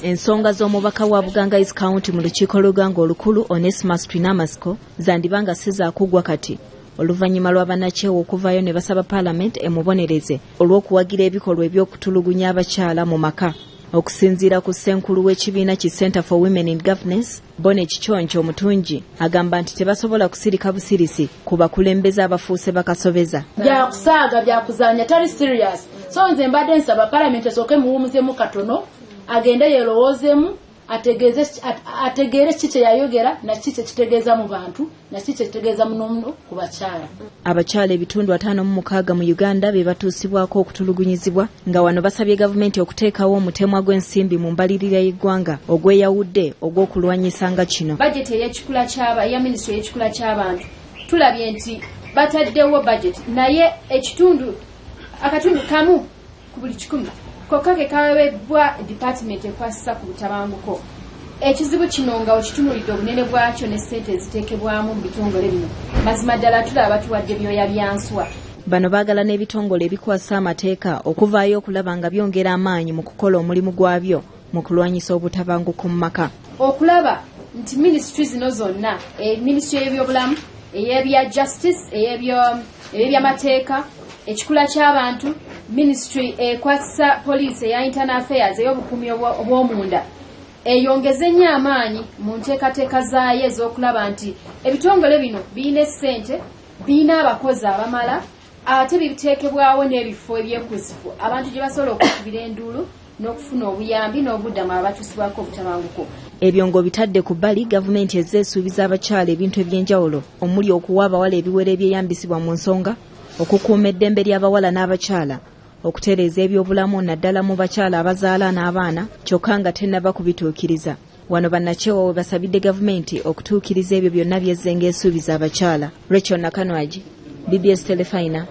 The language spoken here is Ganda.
Ensonga z'omubaka wa Bugangaizi County mu lukiiko Luganga olukulu Onesimus Twinamasiko zandibanga sizaakugwa kati oluvannyuma lwa bannakyewa okuvaayo ne basaba Paalamenti emubonereze olw'okuwagira ebikolwa eby'okutulugunya abakyala mu maka. Okusinziira ku ssenkulu w'ekibiina ki Center for Women in Governance, Bone Kichoncho Omutungi, agamba nti tebasobola kusirika busirisi ku bakulembeze abafuuse bakasobeza. Byakusaaga byakuzaanya tali serious. So nze mbadde nsaba Paalamenti esooke muwumuzemu katono, agende yeerowoozemu, ategeere kiki kye yayogera na kiki kye kitegeeza mu bantu na kiki kye kitegeeza muno ku bakyala. Abakyala ebitundu 56 mu Uganda be batuusibwako okutulugunyizibwa nga wano basabye gavumenti okuteekawo omutemwa gw'ensimbi mu mbalirira y'eggwanga ogweyawudde ogw'okulwanyisa nga kino. Bajeti ey'ekikula ya minisitule y'ekikula ky'abantu tulabye nti bataddewo bajeti naye akatundu kamu ku buli 100 kokka ke kaweebwa department ekwasisa ku butabanguko. Ekizibu kino nga okitunulidde obunene bwakyo ne ssente eziteekebwamu mu bitongole bino, mazima ddala tulaba batuwadde byoya byanswa. Bano baagala n'ebitongole ebikwasa amateeka okuvaayo okulaba nga byongera amaanyi mu kukola omulimu gwabyo mu kulwanyisa obutabanguko mu maka. Okulaba nti minisitule zino zonna, minisitule y'ebyobulamu, ey'ebya justice, ey'ebyamateeka, ekikula ky'abantu, ministry ekwasa police eya internal affairs ey'obukuumi obw'omunda eyongeze nnyo amaanyi mu nteekateeka zaayo ez'okulaba nti ebitongole bino birina essente, birina abakozi abamala, ate biteekebwawo n'ebifo ebyekusifu abantu gye basobola okukubira enduulu n'okufuna obuyambi n'obuddamu abatuusibwako obutabanguko. Ebyo ng'obitadde ku bbali, gavumenti ezze esuubiza abakyala ebintu eby'enjawulo omuli okuwa abawala ebiwero ebyeyambisibwa mu nsonga, okukuuma eddembe ly'abawala n'abakyala, okutereeza ebyobulamu naddala mu bakyala abazaala n'abaana kyokka nga tennaba kubituukiriza. Wano bannakyewa we basabidde gavumenti okutuukiriza ebyo byonna byezze ng'esuubiza abakyala. Rachel Nakanwagi, BBS Telefina.